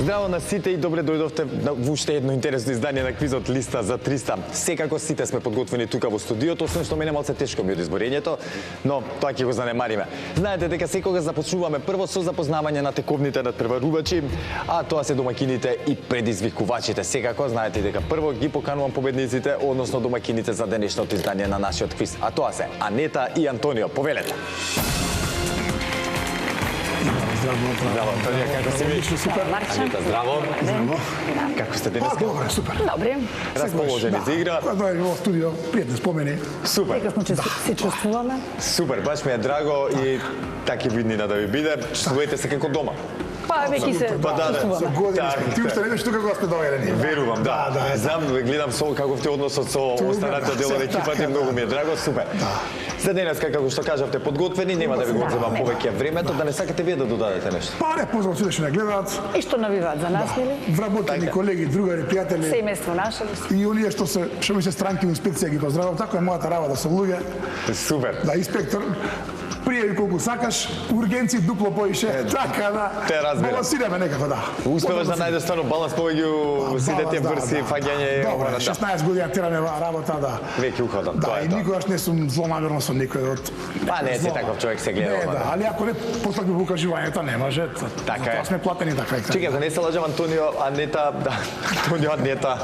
Здраво на сите и добре дојдовте во уште едно интересно издание на квизот Листа за 300. Секако сите сме подготвени тука во студиото, освен што мене малце тешко ми од изборењето, но тоа ќе го занемариме. Знаете дека секогаш започнуваме прво со запознавање на тековните надпреварувачи, а тоа се домакините и предизвикувачите. Секако знаете дека прво ги поканувам победниците, односно домакините за денешното издание на нашиот квиз. А тоа се Анета и Антонио. Повелете. Здраво, Антонија, како си ви? Супер. Анета, здраво. Здраво. Како сте денеска? Добре, супер. Добри. Расположени за игра? Дојде во студио, пријатни спомени. Супер. Дека се чувствуваме. Супер, баш ми е драго и таки виднина да ви биде. Чувствувате се како дома. Па веќе се чувствуваме. Години сме. Ти уште не беше тука кога сте дојдени. Верувам, да. Знам, гледам со каков ти односот со останатите дел од екипата и многу ми е драго, супер. За денеска, како што кажавте, подготвени, нема да ви го одземам повеќе времето, да не сакате вие да додадете нешто. Па не познавам сите што не гледаат. И што навиваат за нас, нели? Вработени колеги, другари, пријатели. Семејство наше. И оние што ми се странки во инспекција ги поздравам. Така е мојата работа со луѓе. Супер. Да, инспектор, пријави колку сакаш, ургенци дупло поише, така да. Те разбирам. Балансираме некако, да. Успеваш да најдеш стварно баланс помеѓу сите тие врси фаќање. Добре, 16 години тераме работа, да. Веќе уходам, тоа Да, е и тоа. никогаш не сум злонамерно со никој од. Па не си таков човек се гледа. Не, да, али ако не постапи во укажувањето, не може. Така е. Тоа сме платени така. Чекай, да не се лажам, Антонио, Анета, да, Антонио, Анета,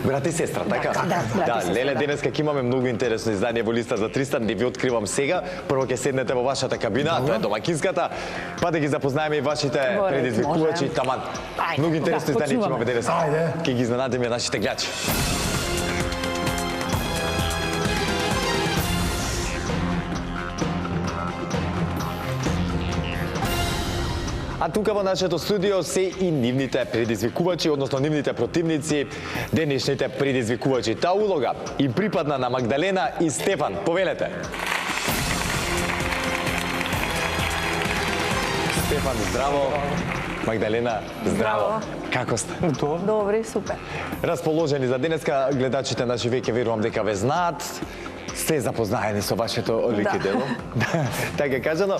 брат и сестра, така? брат и сестра, леле, да. денеска ќе имаме многу интересно издание во Листа за 300, не ви откривам сега. Прво ќе седнете во вашата кабина, тоа е домакинската, па да ги запознаеме и вашите Во ред, предизвикувачи, може. таман. Ајде, Многу интересно да, издание ќе почнуваме. имаме денеска. Ајде. Ќе ги изненадиме нашите гледачи. А тука во нашето студио се и нивните предизвикувачи, односно нивните противници, денешните предизвикувачи. Таа улога им припадна на Магдалена и Стефан. Повелете. Стефан, здраво. Магдалена, здраво. Како сте? Добри, супер. Расположени за денеска, гледачите наши веќе верувам дека ве знаат. Сте запознаени со вашето лик и дело. Така кажано,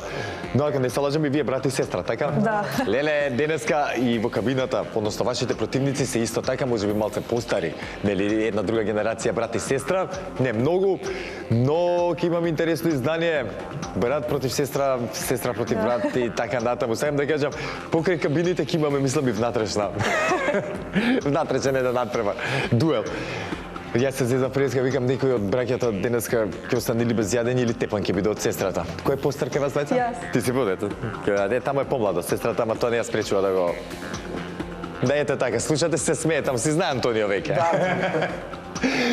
но ако не се лажам и вие брат и сестра, така? Да. Леле, денеска и во кабината, односно вашите противници се исто така, можеби малце постари, нели една друга генерација брат и сестра, не многу, но ќе имам интересно издание, брат против сестра, сестра против брат и така натаму. Сакам да кажам, покрај кабините ќе имаме, мислам, и внатрешна. Внатрешен еден надпревар, дуел. Јас се зезам преска, викам некој од браќата денеска ќе остане или без јадење или тепан ќе биде од сестрата. Кој е постар кај вас двајца? Јас. Ти си водете. Не, тамо е помладо, сестрата, ама тоа не ја спречува да го... Да ете така, слушате се смее, таму си знае Антонио веќе.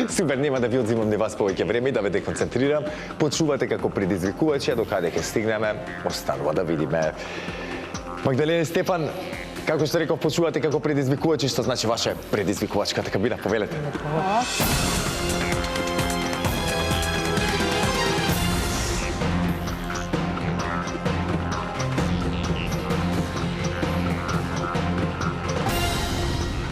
Супер, нема да ви одзимам ни вас повеќе време и да ве деконцентрирам. Почувате како предизвикувачи, а докаде ќе стигнеме, останува да видиме. Магдалена и Стефан, како што реков, почувате како предизвикувачи, што значи ваше предизвикувачката кабина, повелете.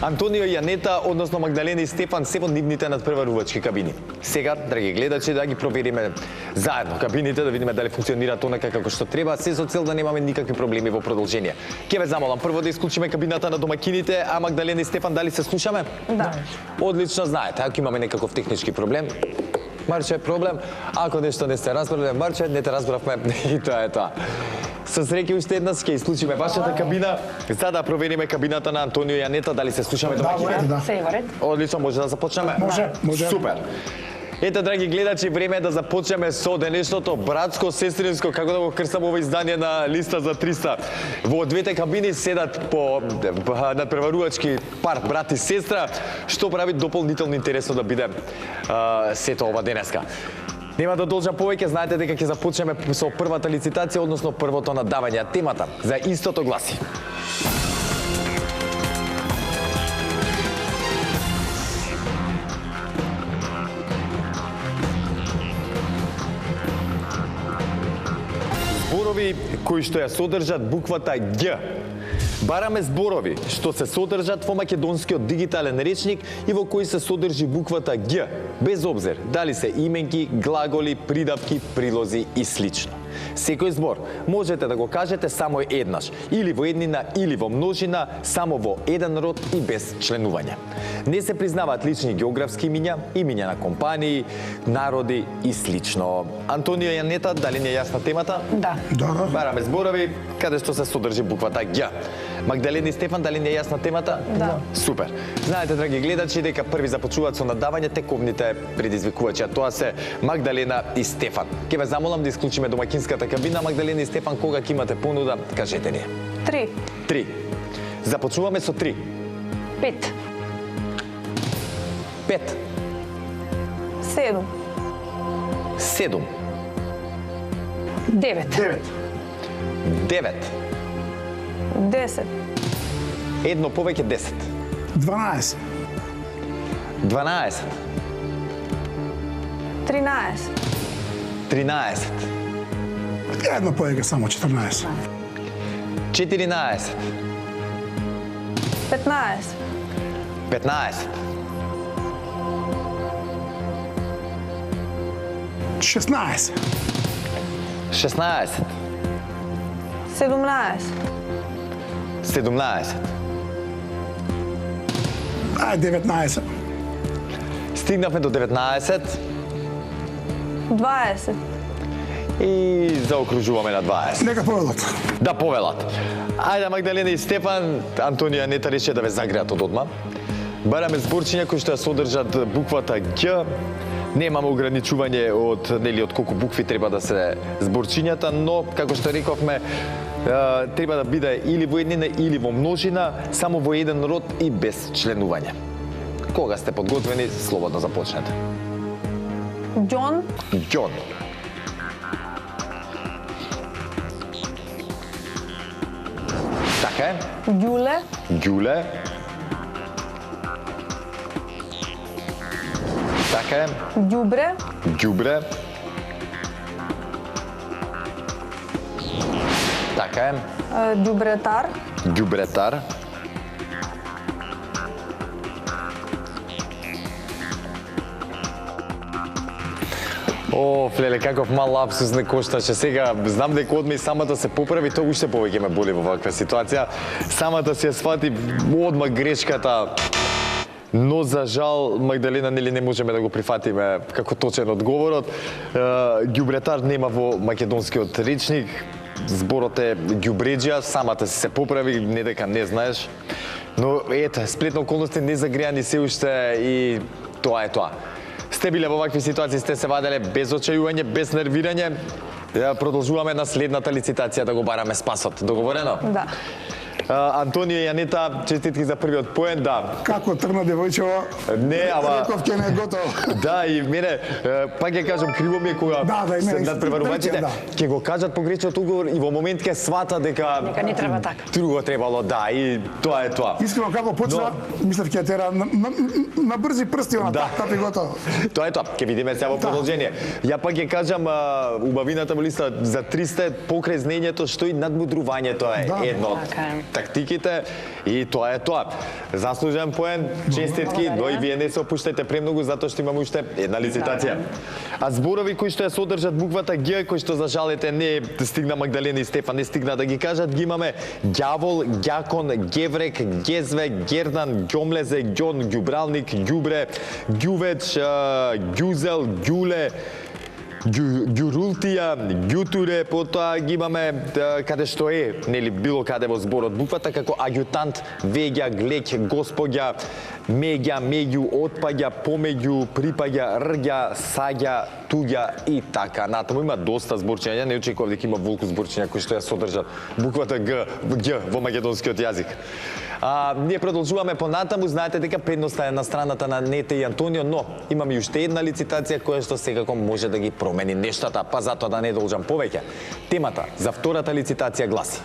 Антонио и Анета, односно Магдалена и Стефан, се во нивните надпреварувачки кабини. Сега, драги гледачи, да ги провериме заедно кабините, да видиме дали функционираат онака како што треба, се со цел да немаме никакви проблеми во продолжение. Ќе ве замолам прво да исклучиме кабината на домакините, а Магдалена и Стефан, дали се слушаме? Да. Одлично знаете, ако имаме некаков технички проблем, Марче, проблем. Ако нешто не сте разбрале, Марче, не те разбравме и тоа е тоа. Со среќа уште еднаш ќе исклучиме вашата кабина, за да провериме кабината на Антонио и Анета, дали се слушаме домакините. Да. Се во ред. Одлично, може да започнеме? Може. Супер. Ете, драги гледачи, време е да започнеме со денешното братско-сестринско, како да го крстам ова издание на Листа за 300. Во двете кабини седат по надпреварувачки пар брат и сестра, што прави дополнително интересно да биде сето ова денеска. Нема да должам повеќе, знаете дека ќе започнеме со првата лицитација, односно првото надавање. Темата за истото гласи. Зборови кои што ја содржат буквата Г. Бараме зборови што се содржат во македонскиот дигитален речник и во кои се содржи буквата Г, без обзир дали се именки, глаголи, придавки, прилози и слично. Секој збор можете да го кажете само еднаш, или во еднина, или во множина, само во еден род и без членување. Не се признаваат лични географски имиња, имиња на компании, народи и слично. Антонија и Јанета, дали не е јасна темата? Да. Да. Бараме зборови каде што се содржи буквата Г. Магдалена и Стефан, дали не е јасна темата? Да. Супер. Знаете, драги гледачи, дека први започнуваат со надавање тековните предизвикувачи, а тоа се Магдалена и Стефан. Ке ве замолам да исклучиме домаќинската кабина. Магдалена и Стефан, кога ќе имате понуда, кажете ни. 3, 3. Започнуваме со 3. 5, 5. 7, 7. 9, 9. 10, Едно повеќе 10. 12, 12. 13, 13. едно повеќе само 14, 14. 15, 15. 16, 16. 17, 17. ај 19, Стигнавме до 19 20, и заокружуваме на 20. нека повелат. Да повелат. Ајде, Магдалена и Стефан, Антонија Нета рече да ве загреат од одма. Бараме зборчиња кои што ја содржат буквата Г. Немаме ограничување од колку букви треба да се зборчињата, но како што рековме, треба да биде или во еднина или во множина, само во еден род и без членување. Кога сте подготвени, слободно започнете. Ѓон, Ѓон. Така е. Ѓуле, Ѓуле. Така е. ѓубре, Ѓубре. Така е. ѓубретар, Ѓубретар. О, Флеле, каков мал лапсус не кошташе. Сега знам дека одме и самата се поправи, тоа уште повеќе ме боли во ваква ситуација. Самата си ја свати одма грешката. Но за жал, Магдалена, нели не можеме да го прифатиме како точен одговорот. Ѓубретар нема во македонскиот речник. Зборот е ѓубреџија, самата си се поправи, не дека не знаеш. Но ете, сплетна околности не загреани се уште и тоа е тоа. Сте биле во вакви ситуации, сте се ваделе без очајување, без нервирање. Продолжуваме на следната лицитација да го бараме спасот. Договорено? да. Антонија и Јанета, честитки за првиот поен, да. Како тргна девојчево, Не, ама... реков ќе не е готово. Да, и мене, пак ќе кажам, криво ми е кога Да, и се мене надпреварувачите, да. ќе го кажат погрешниот одговор и во момент ќе свата дека не треба така. Друго требало, да, и тоа е тоа. Искрено како почна, мислев ќе тера на брзи прсти, Да. тата и готово. Тоа е тоа. Ќе видиме сега во продолжение. Ја пак ќе кажам, убавината во листа за 300 покрај знаењето што и надмудрувањето е Да. едно од Така е. тактиките и тоа е тоа. Заслужен поен, честитки, но и вие не се опуштајте премногу затоа што имаме уште една лицитација. А зборови кои што ја содржат буквата Г, кои што за жалете не стигна Магдалена и Стефан, не стигна да ги кажат, ги имаме ѓавол, ѓакон, геврек, гезве, гердан, ѓомлезе, ѓон, ѓубралник, ѓубре, ѓувеч, ѓузел, ѓуле, ѓурултија, ѓутуре, потоа ги имаме каде што е, нели било каде во зборот буквата како аѓутант, веѓа, глеќ, господја, меѓа, меѓу, отпаѓа, помеѓу, припаѓа, рѓа, саѓа, туѓа и така натаму. Има доста зборчиња, не очекував дека има волку зборчиња кои што ја содржат буквата Г во македонскиот јазик. Ние продолжуваме понатаму, знаете дека предноста е на страната на Нете и Антонио, но имаме уште една лицитација која што секако може да ги промени нештата, па затоа да не должам повеќе. Темата за втората лицитација гласи: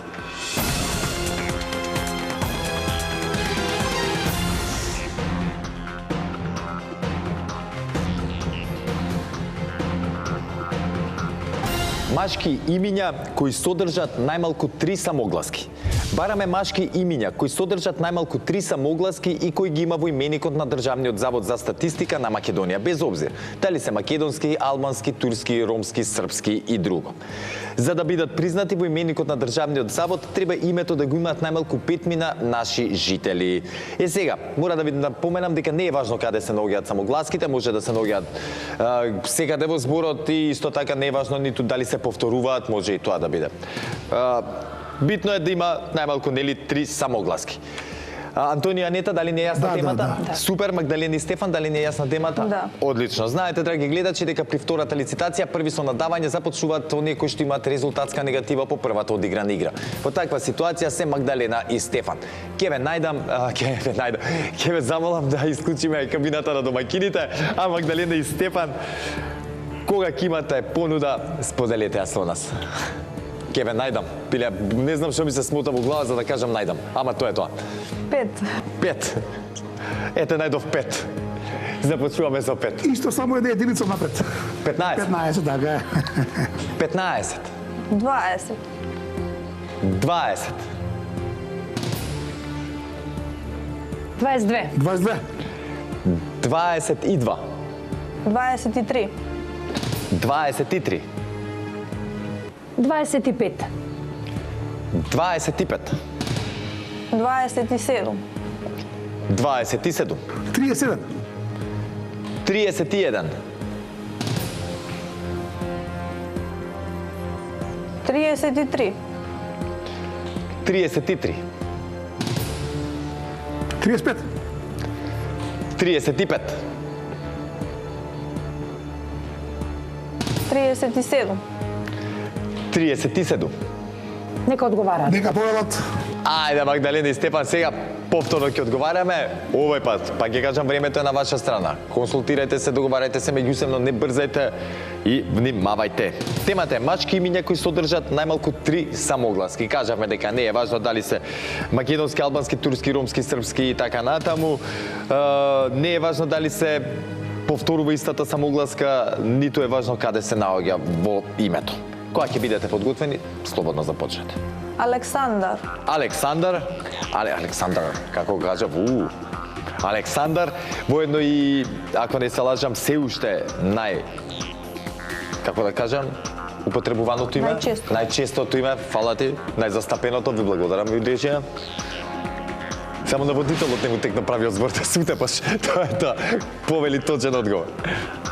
машки имиња кои содржат најмалку 3 самогласки. Бараме машки имиња кои содржат најмалку 3 самогласки и кои ги има во именикот на Државниот завод за статистика на Македонија, без обзир дали се македонски, албански, турски, ромски, српски и друго. За да бидат признати во именикот на Државниот завод, треба името да го имаат најмалку 5 наши жители. Сега, мора да ви напоменам дека не е важно каде се наоѓаат самогласките, може да се наоѓаат секаде во зборот и исто така не е важно ниту дали се повторуваат, може и тоа да биде. Битно е да има најмалку 3 самогласки. Антонија Анета, дали не е јасна темата? Да. Супер, Магдалена и Стефан, дали не е јасна темата? Да. Одлично. Знаете, драги гледачи, дека при втората лицитација први со надавање започнуваат оние кои што имаат резултатска негатива по првата одиграна игра. Во таква ситуација се Магдалена и Стефан. Ќе ве замолам да исклучиме кабината на домаќините, а Магдалена и Стефан, кога ќе имате понуда, споделете ја со нас. Ќе ве најдам. Пиле, не знам што ми се смота во глава за да кажам најдам. Ама тоа е тоа. 5. Ете најдов 5. Започнуваме со 5. Исто само една единица напред. 15. 15, така е. 15. 20. 20. 22. 22. 22. 23. 23. 25. 25. 27. 27. 37. 31. 33. 33. 35. 35. 37. 37. Нека одговара. Нека повелат. Ајде, Магдалена и Стефан, сега повторно ќе одговараме. Овој пат, па ќе кажам, времето е на ваша страна. Консултирајте се, договарајте се меѓусебно, не брзајте и внимавајте. Темата е машки имиња кои содржат најмалку 3 самогласки. Кажавме дека не е важно дали се македонски, албански, турски, ромски, српски и така натаму. Не е важно дали се повторува истата самогласка, ниту е важно каде се наоѓа во името. Кога ќе бидете подготвени, слободно започнете. Александар. Александар, Александар, како кажав, Александар, воедно и, ако не се лажам, се уште како да кажам, употребуваното име? Најчесто. Најчестото име, фала ти, најзастапеното, ви благодарам, ви Илешија. Само на водителот не му текна правиот збор да се утепаш. Тоа е тоа. Повели точен одговор.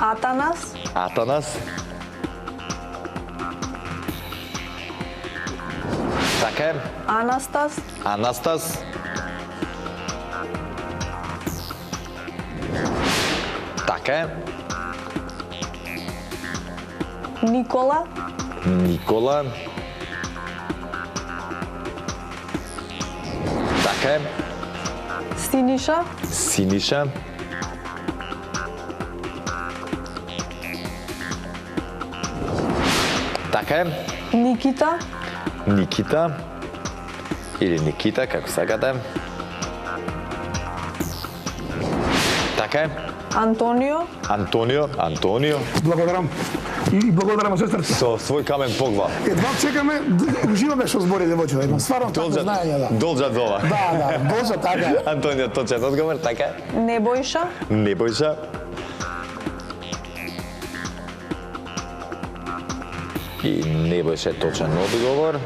Атанас. Атанас. Така е. Анастас. Анастас. Така е. Никола. Никола. Така е. Синиша. Синиша. Така е. Никита. Никита. Или Никита, како сакате. Така е. Антонио. Антонио. Антонио. Благодарам. И благодарам сестра. Со свој камен погва. Едва чекаме, уживаме што збори девојчето. Има стварно тако знаење, да. Должа зова. Да, должа така. Антонио, точен одговор, така е. Небојша. Небојша. И Небојша е точен одговор.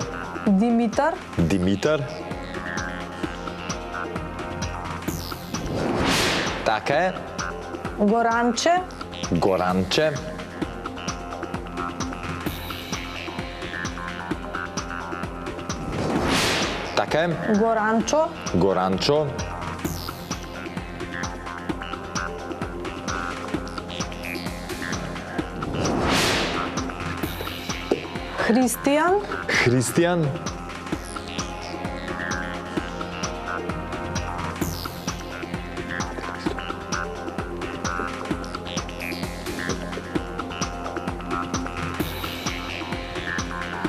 Димитар. Димитар. Така е. Горанче. Горанче. Така е. Горанчо. Горанчо. Христијан. Христијан.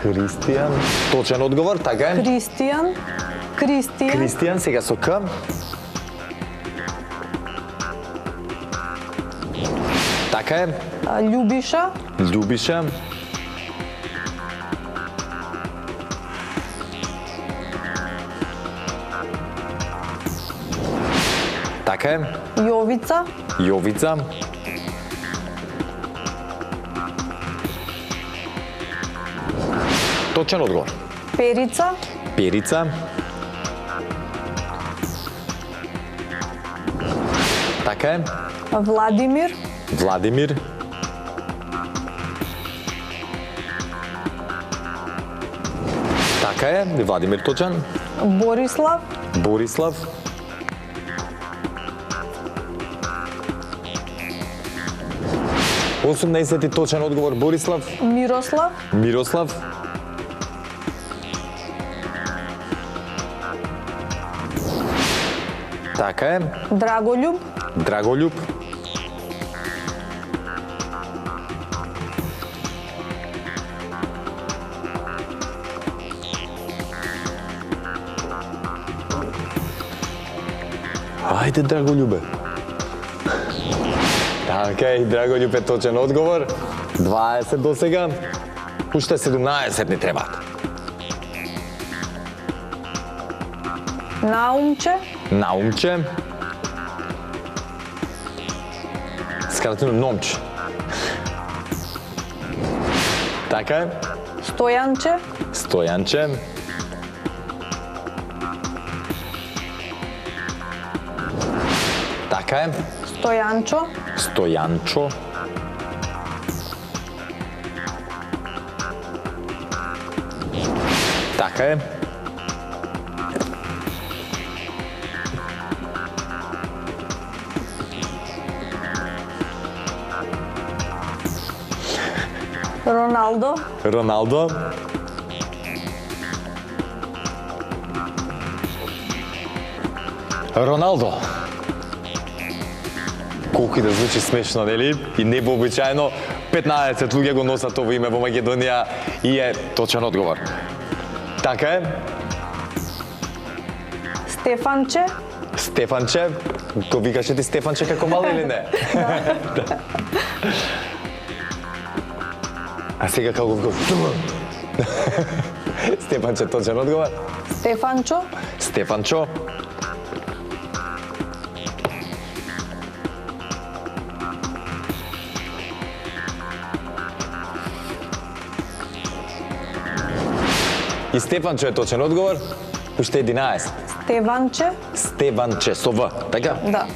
Христијан. Точен одговор, така е. Кристијан. Кристијан. Кристијан, сега со К. Така е. Љубиша. Љубиша. Така е. Јовица, Јовица. Точен одговор. Перица, Перица. Така е. Владимир, Владимир. Така е. Владимир точен. Борислав, Борислав. Осумнаесети точен одговор. Борислав. Мирослав, Мирослав. Така е. Драголюб, Драголюб. Ајде, Драголюбе. Така е, Драголюб е точен одговор. 20 до сега. Уште 17 ни требаат. Наумче, Наумче. Скратено Номче. Така е. Стојанче, Стојанче. Така е. Стојанчо, Стојанчо. Така е. Роналдо, Роналдо. Роналдо. Колку и да звучи смешно, нели? И невообичаено, 15 луѓе го носат ово име во Македонија и е точен одговор. Така е. Стефанче, Стефанче. Го викаше ти Стефанче како мал или не? Да. А сега како го... Стефанче, точен одговор. Стефанчо, Стефанчо. И Стефанчо е точен одговор. Уште 11. Стеванче, Стеванче со В, така? да.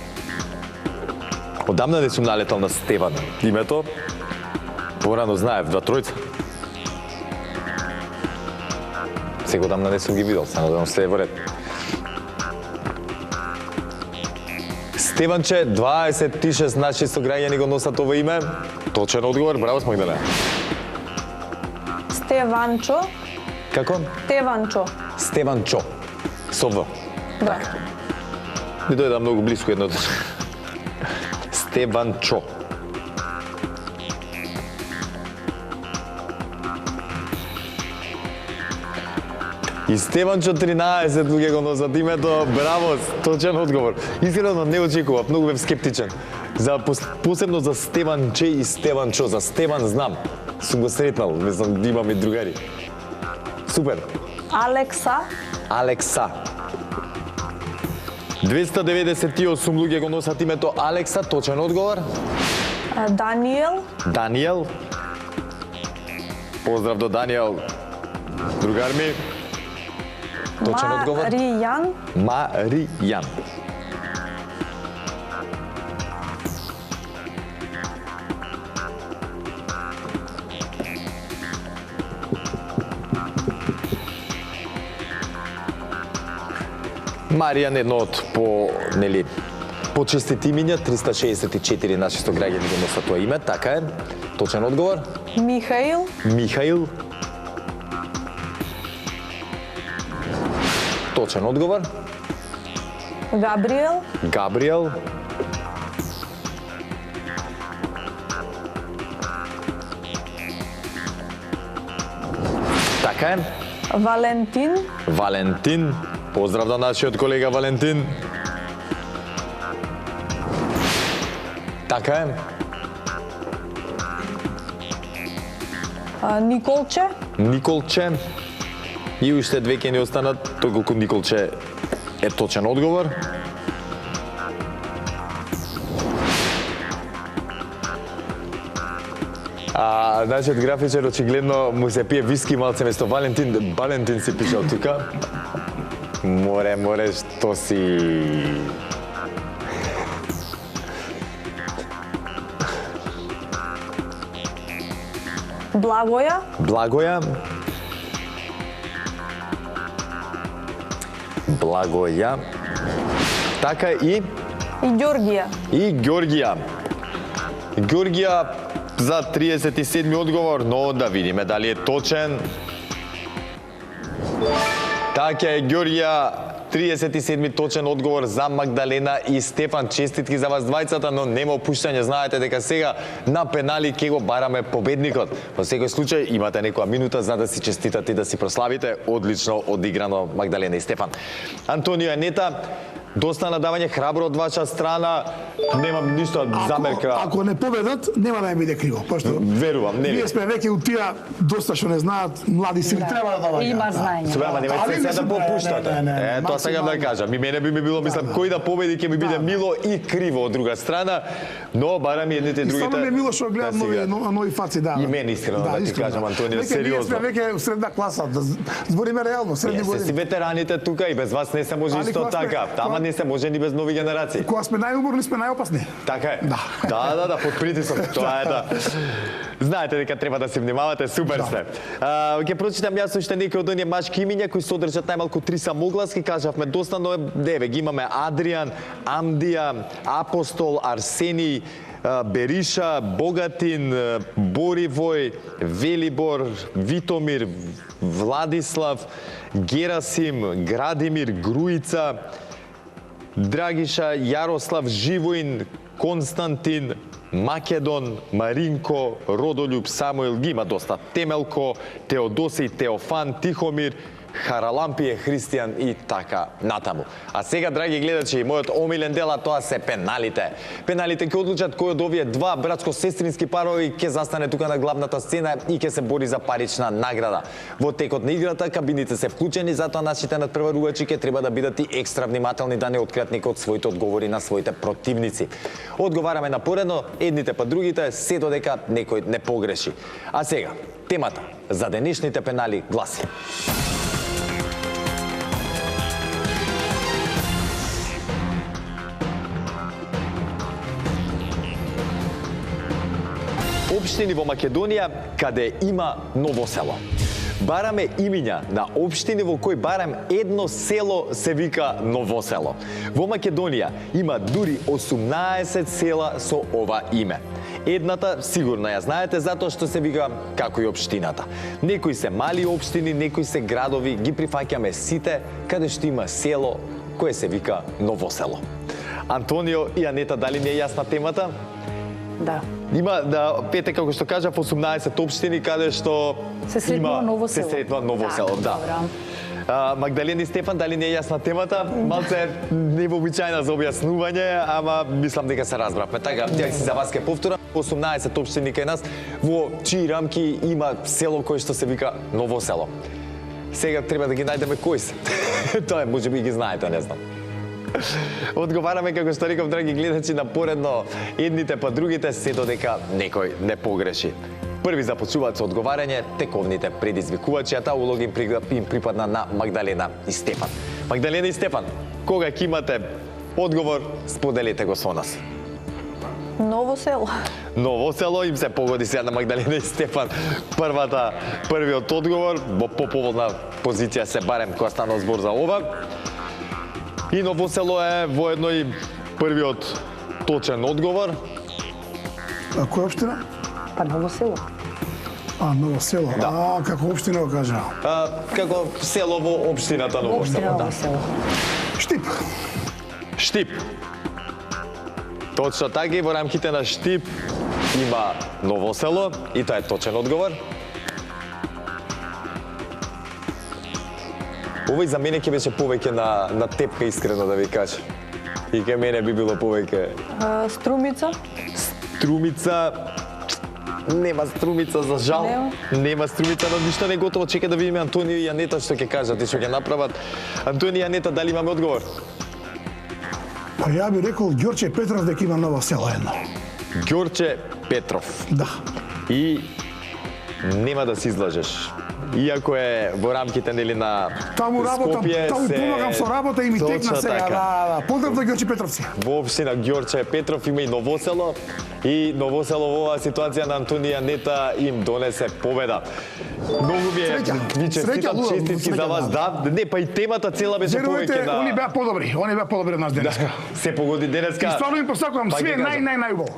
Одамна не сум налетал на Стеван името. Порано знаев два тројца. Сега одамна не сум ги видел, се надевам се е во ред. Стеванче, 26 наши сограѓани го носат ова име. Точен одговор, браво смо Магдалена. Стеванчо, Како? Стеванчо, Стеванчо. Со В. да. Ми дојде многу близко едното. Стеванчо. И Стеванчо 13 луѓе го носат името. Браво, точен одговор. Искрено не очекував, многу бев скептичен. Посебно за Стеванче и Стеванчо. За Стеван знам. Сум го сретнал, мислам да имам и другари. Супер. Алекса, Алекса. 298 луѓе го носат името Алекса, точен одговор. Даниел, Даниел. Поздрав до Даниел. Другар ми. Точен одговор. Маријан, Маријан. Маријан е едно од почестити имиња, 364 наши сограѓани го носат тоа име, така е. Точен одговор. Михаил, Михаил. Точен одговор. Габриел, Габриел. Така е. Валентин, Валентин. Поздрав на нашиот колега Валентин. Така е. Николче, Николче. И уште две ќе ни останат, толку Николче е точен одговор. Нашиот графичар очигледно му се пие виски малце место Валентин си пишал тука. Море, што си... Благоја. Така и Ѓоргија. Ѓоргија за 37 одговор, но да видиме дали е точен. Така е, Ѓоргија, 37 точен одговор за Магдалена и Стефан. Честитки за вас двајцата, но нема опуштање. Знаете дека сега на пенали ќе го бараме победникот. Во секој случај имате некоја минута за да си честитате и да си прославите. Одлично одиграно, Магдалена и Стефан. Антонио и Анета, доста надавање, храбро од ваша страна. Немам ништо замерка. Ако не победат, нема да ја биде криво, пошто верувам, нели? Ние сме веќе у тие доста што не знаат, млади сили треба да даваат. Има знаење. Сега немајте се да попуштате. Тоа сега да кажам. И мене би ми било, мислам, кој да победи ќе ми биде мило и криво од друга страна, но барам и едните и другите. Само ми е мило што гледам нови фаци, да. И мене искрено да ти кажам, Антонио, сериозно. Ние сме веќе средна класа, да збориме реално, средни години. Се си ветераните тука и без вас не се може исто така. Тама не се може ни без нови генерации. Кога сме најуморни, сме најопасни. Така е. Да, под притисок. Тоа е да. Знаете дека треба да се внимавате, супер сте. Ќе прочитам јас уште некои од оние машки имиња кои содржат најмалку 3 самогласки, кажавме доста, но деве ги имаме Адриан, Амдија, Апостол, Арсений, Бериша, Богатин, Боривој, Велибор, Витомир, Владислав, Герасим, Градимир, Груица, Драгиша, Јарослав, Живоин, Константин, Македон, Маринко, Родолюб, Самуил, ги има доста. Темелко, Теодосиј, Теофан, Тихомир, Харалампије, Христијан и така натаму. А сега, драги гледачи, мојот омилен дел, а тоа се пеналите. Пеналите ќе одлучат кој од овие два братско-сестрински парови ќе застане тука на главната сцена и ќе се бори за парична награда. Во текот на играта кабините се вклучени, затоа нашите надпреварувачи ќе треба да бидат и екстра внимателни да не откријат некој од своите одговори на своите противници. Одговараме напоредно, едните па другите, се додека некој не погреши. А сега, темата за денешните пенали гласи: општини во Македонија каде има ново село. Бараме имиња на општини во кои барем едно село се вика Ново село. Во Македонија има дури 18 села со ова име. Едната сигурно ја знаете затоа што се вика како и општината. Некои се мали општини, некои се градови, ги прифаќаме сите каде што има село кое се вика Ново село. Антонио и Анета, дали ми е јасна темата? Да. Има пете, како што кажав, 18 општини каде што се сретнува ново село. Се сретнува ново село, да. Магдалена и Стефан, дали не е јасна темата? Малце невообичајна за објаснување, ама мислам дека се разбравме. Така, ја си за вас ке повторам, 18 општини кај нас, во чии рамки има село кое што се вика Ново село. Сега треба да ги најдеме кои се. Тоа е, можеби ги знаете, не знам. Одговараме, како што реков, драги гледачи, напоредно едните па другите, се додека некој не погреши. Први започнуваат со одговарање тековните предизвикувачи, а таа улога им припадна на Магдалена и Стефан. Магдалена и Стефан, кога ќе имате одговор, споделете го со нас. Ново село. Ново село, им се погоди сега на Магдалена и Стефан првиот одговор, во поповолна позиција се барем кога станува збор за ова. И Ново село е воедно и првиот точен одговор. А која општина? Па Ново село. Ново село. Да. Како општина го кажа? Како село во општината Ново село. Ново село. Штип. Штип. Точно така, и во рамките на Штип има Ново село и тоа е точен одговор. Овој за мене ќе беше повеќе на тепка, искрено да ви кажа. И ке мене би било повеќе. Струмица. Струмица. Нема Струмица, за жал. Нема Струмица, но ништо не готово. Чека да видиме Антонио и Анета што ќе кажат и што ќе направат. Антонио и Анета, дали имаме одговор? Па ја би рекол Ѓорче Петров дека има Ново село едно. Ѓорче Петров. Да. и нема да се излажеш. Иако е во рамките нели на Таму работам, Скопје таму помагам со работа и ми Точно текна сега. така. Да. Поздрав до Ѓорче Петровци. Во општина Ѓорче Петров има и Новосело и Новосело во оваа ситуација на Антонија Нета им донесе победа. Многу ми е Среќа. ви честитам, Среќа, лудо, честитки за среќа, вас, да. да. Не, па и темата цела беше Верувате, повеќе они на беа подобри, од нас денес. се погоди денеска. И стварно им посакувам Па ги све кажам. најубаво.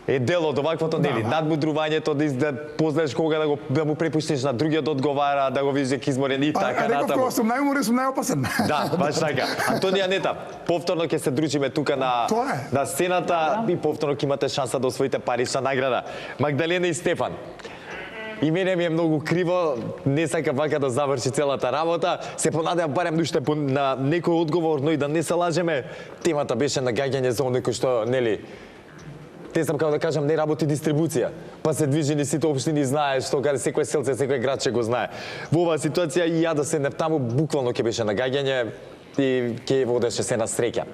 Е дел од оваквото нели, надмудрувањето да познаеш кога да му препуштиш на другиот да одговара, да го видиш дека изморен и така Реков натаму. кога сум најуморен, сум најопасен. Да, баш така. Антонија Нета, повторно ќе се дружиме тука на Тоа е. на сцената и повторно ќе имате шанса да освоите парична награда. Магдалена и Стефан. И мене ми е многу криво, не сака вака да заврши целата работа. Се понадеам барем уште на некој одговор, но и да не се лажеме. Темата беше нагаѓање за оној кој што, нели, те сам како да кажам, не работи дистрибуција. Па се движи ни сите општини, знаеш, што каде секој селце, секој градче го знае. Во оваа ситуација и ја да се таму буквално ќе беше нагаѓање и ќе водеше се на среќа.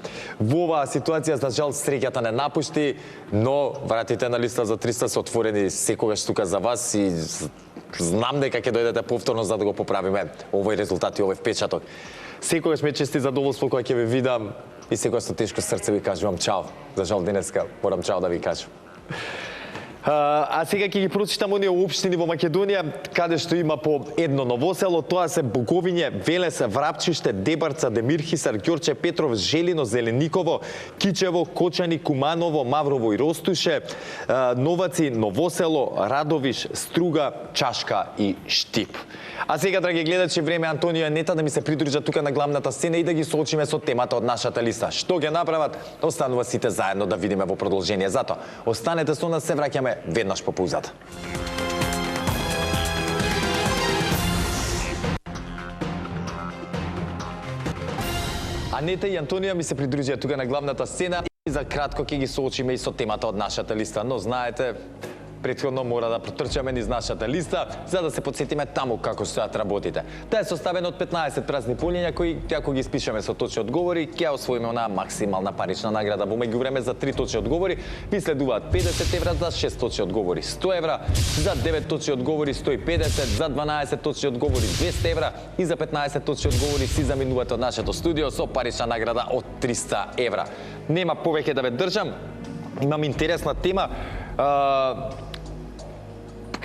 Во оваа ситуација, за жал, среќата не напушти, но вратите на листа за 300 се отворени секогаш тука за вас и знам дека ќе дојдете повторно за да го поправиме овој резултат и овој впечаток. Секогаш ме чести задоволство кога ќе ве видам и секогаш со тешко срце ви кажувам чао. За жал денеска морам чао да ви кажам. А сега ќе ги прочитам оние општини во Македонија каде што има по едно новосело, тоа се Боговиње, Велес, Врапчиште, Дебарца, Демирхисар, Ѓорче Петров, Желино, Зелениково, Кичево, Кочани, Куманово, Маврово и Ростуше, Новаци, Новосело, Радовиш, Струга, Чашка и Штип. А сега, драги гледачи, време Антонија Нета да ми се придружа тука на главната сцена и да ги соочиме со темата од нашата листа. Што ќе направат, останува сите заедно да видиме во продолжение. Затоа, останете со нас, се враќаме веднаш по паузата. Анета и Антонија ми се придружија тука на главната сцена и за кратко ќе ги соочиме и со темата од нашата листа, но знаете, претходно мора да протрчаме низ нашата листа за да се подсетиме таму како стојат работите. Таа е составена од 15 празни полиња кои, ако ги испишеме со точни одговори, ќе освоиме онаа максимална парична награда. Во меѓувреме за 3 точни одговори ви следуваат 50 евра, за 6 точни одговори 100 евра, за 9 точни одговори 150, за 12 точни одговори 200 евра и за 15 точни одговори си заминувате од нашето студио со парична награда од 300 евра. Нема повеќе да ве држам. Имам интересна тема.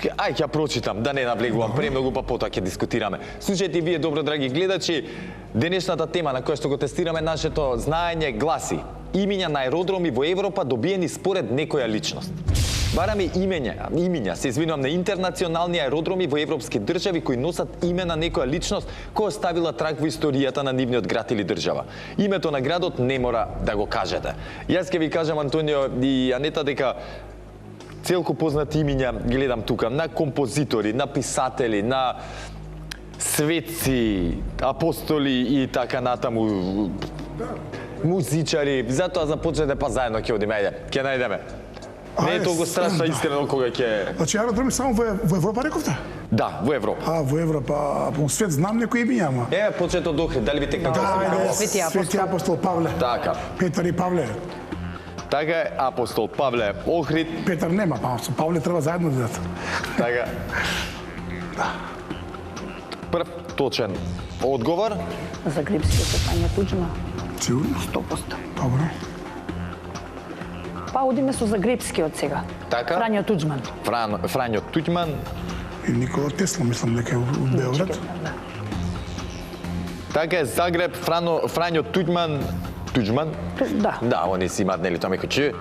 Ај ќе ја прочитам, да не навлегувам премногу, па потоа ќе дискутираме. Слушајте вие добро, драги гледачи, денешната тема на која што го тестираме нашето знаење гласи: имиња на аеродроми во Европа добиени според некоја личност. Бараме имиња, се извинувам, на интернационални аеродроми во европски држави кои носат име на некоја личност која оставила траг во историјата на нивниот град или држава. Името на градот не мора да го кажете. Јас ќе ви кажам, Антонио и Анета, дека целку познати имиња гледам тука, на композитори, на писатели, на светци, апостоли и така натаму, музичари. Затоа започнете па заедно ќе одиме, ајде, ќе најдеме. Не е толку страшно искрено кога ќе... Значи, аеродроми само во Европа рековте? Да, во Европа. Во Европа, по свет знам некои имиња, ама. Почнете од Охрид, дали ви текна? Свети апостол Павле. Така. Петар и Павле. Така е, апостол Павле Охрид. Петар нема, па со Павле треба заедно да идат. Така. Прв точен одговор. Загребскиот е Фрањо Туџман. Сигурно? 100%. Добро. Па одиме со Загребскиот сега. Така. Фрањо Туџман. Фрањо Туџман. И Никола Тесла, мислам дека е у Београд. Да. Така е, Загреб, Фрањо Туџман. Туџман? Да. Да, они си имаат, нели, тоа меко че?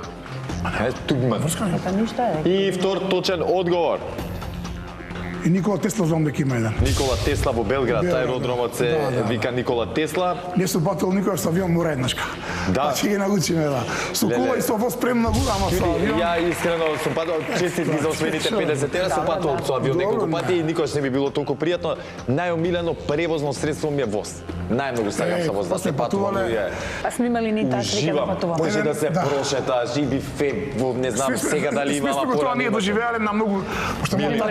Туџман. Па ништа е. И втор точен одговор. И Никола Тесла знам дека има еден. Никола Тесла во Белград, Белград, аеродромот се да. вика Никола Тесла. Не сум патил никогаш со авион, мора еднашка. Да. Па ќе ги научиме, да. Со кола и со воз премногу, ама со авион. Ја искрено сум патувал, честитки за освоените 50 евра, сум патувал со авион неколку пати и никош не би било толку пријатно. Најомилено превозно средство ми е воз. Најмногу сакам со воз да се патувам. Па сме имали ни таа среќа да патуваме. Може да се прошеташ и бифе, не знам сега дали има, ама тоа ние доживеале на многу, што Мили.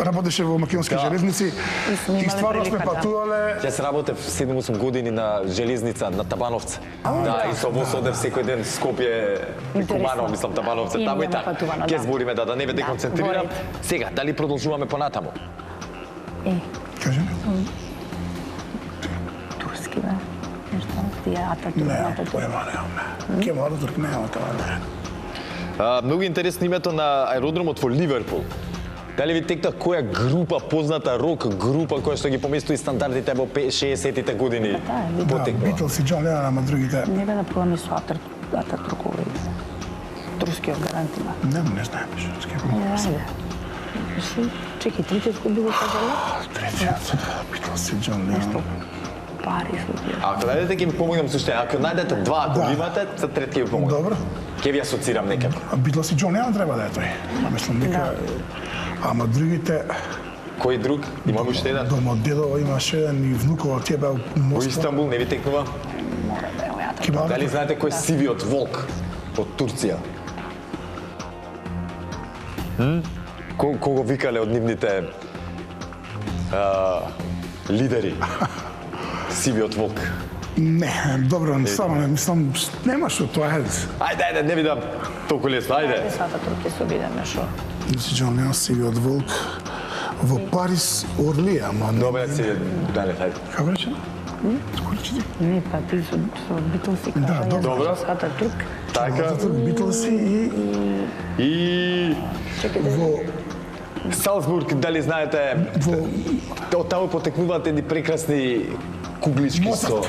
работеше работеше во македонски железници и стварно сме прилика, да. патувале. Јас работев 7-8 години на железница на Табановце. Да, и со воз одев секој ден Скопје, Куманово, мислам Табановце, И таму и имаме таму. патувано, Ќе да. збориме да не ве деконцентрирам. горете. Сега, дали продолжуваме понатаму? Кажи ми? Турски, бе. Нешто, тие Ататурк, Не, Ататурк. поема немаме. Ке мора турк нема тоа не. Многу интересно името на аеродромот во Ливерпул. Дали ви текта која група, позната рок група која што ги поместува стандардите во 60-тите години да, Да, потекнува? Битлс и Џон Ленон, ама другите Не бе направени со Ататуркови. Турскиот гарант има. не знаем шуски. Ајде. Чекај, трите било кажале? Третиот, Битлс и Џон Ленон. Пари со тие. Ако најдете ќе ви помогнам со уште. Ако најдете два, ако Да. ги имате, за трет ќе ви помогнам. Добро. Ќе ви асоцирам некако. А Битлс и Џон Ленон треба да е тој. Мислам дека ама другите Кој друг? Имам уште еден. дома дедо имаше еден и внукова тие беа Во Москва. Истанбул не ви текнува? Мора да е ојата. Ке мора Дали знаете кој е сивиот волк од Турција? Кого викале од нивните лидери? Сивиот волк. Не, добро, само не мислам, нема што тоа е. Ајде, не ви дам толку лесно, ајде. Со Ататурк ќе се обидеме шо. Мисли Џон Ленон сивиот волк во Париз Орлија, ама не. Добре, си дали, ајде. Како рече? Како рече ти? Не, па ти со Битлси кажа. Да, добро. Добро. Со Ататурк. Така. Битлси И Чекај да во Салцбург, дали знаете, од таму потекнуваат едни прекрасни куглички со... Моцарт.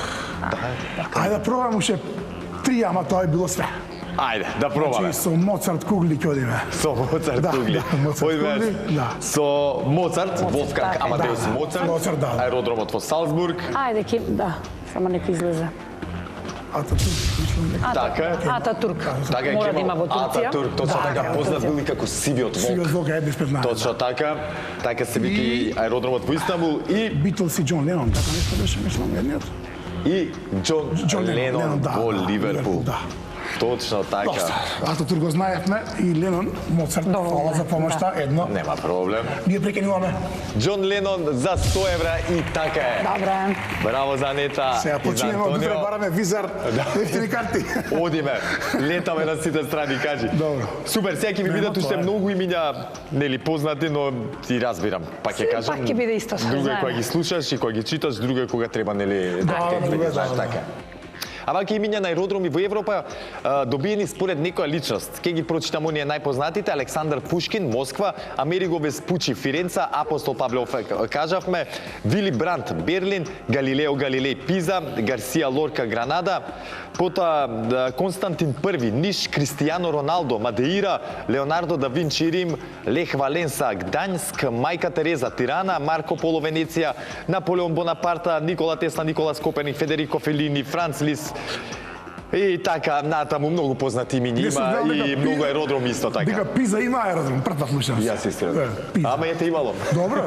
Ајде да пробам уште 3, ама тоа е било све. Ајде, да пробаме. Значи со Моцарт кугли ќе одиме. Со Моцарт Да, кугли. да, Моцарт Одиме кугли, да. Со Моцарт, Волфганг така, Амадеус да, Моцарт, Моцарт, да. аеродромот во Салцбург. Ајде, да, само нека излезе. Ататурк, мислам дека Така е. Ататурк. Така е, Мора да ќе има во Турција. Ататурк, точно Да, така, да, познат бил и како сивиот сивиот волк. волк е без 15. Точно така. Така се вика и аеродромот во Истанбул и Битлс и Џон Ленон, така нешто беше, мислам, едниот. Џон Џон Ленон да, во да, Ливерпул. Да. Точно така. Доста. Ататурк го знаевме и Ленон, Моцарт, фала за помошта, едно. Нема проблем. Ние прекинуваме. Џон Ленон за 100 евра и така е. Добре. Браво за Анета Сега и за починеме од утре, Антонио. бараме визар, ефтини карти. Одиме, летаме на сите страни, кажи. Добро. Супер, сега ќе ви Нема видат уште тоа е. многу имиња, нели познати, но ти разбирам. Пак ќе кажам. Пак ќе биде исто, Друго е знаеме. кога ги слушаш и кога ги читаш, друго е кога треба, нели, Да, текст друго да е, ги знаеш да, да. така. А вака имиња на аеродроми во Европа добиени според некоја личност. Ке ги прочитам оние најпознатите: Александар Пушкин, Москва; Америго Веспучи, Фиренца; Апостол Павле кажавме; Вили Брант, Берлин; Галилео Галилеј, Пиза; Гарсија Лорка, Гранада; потоа Константин I, Ниш; Кристијано Роналдо, Мадеира; Леонардо да Винчи, Рим; Лех Валенса, Гдањск; Мајка Тереза, Тирана; Марко Поло, Венеција; Наполеон Бонапарта; Никола Тесла, Николас Коперник; Федерико Фелини; Франц Лис. И така, натаму многу познати имиња Не сум има знал дека и многу аеродроми исто така. Дека Пиза има аеродром, прв пат слушам. Јас истина. Пиза. Ама ете имало. Добро.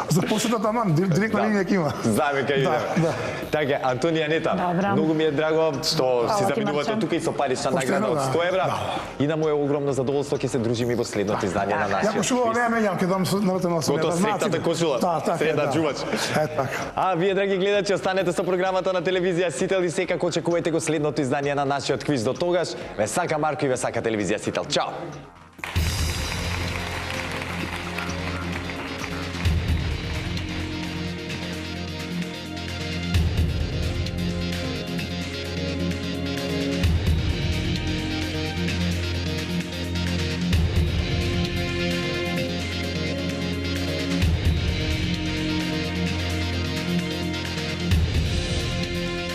За посетата ман, директна линија ќе има. Знаеме кај Да, идеме. да. Така, Антонија Нета, Добра. многу ми е драго што си ти, заминувате Марче. тука и со парична Поштено, награда од да. 100 евра. Да. И на моје огромно задоволство ќе се дружиме и во следното издание на Јако нашиот шува квиз. не менјам, ќе дам наратен на Гото среќната кошула. Да, така, Среда да. джувач. Е, така. А вие, драги гледачи, останете со програмата на телевизија Сител и секако очекувајте го следното издание на нашиот квиз. До тогаш, ве сака Марко и ве сака телевизија Сител. Чао!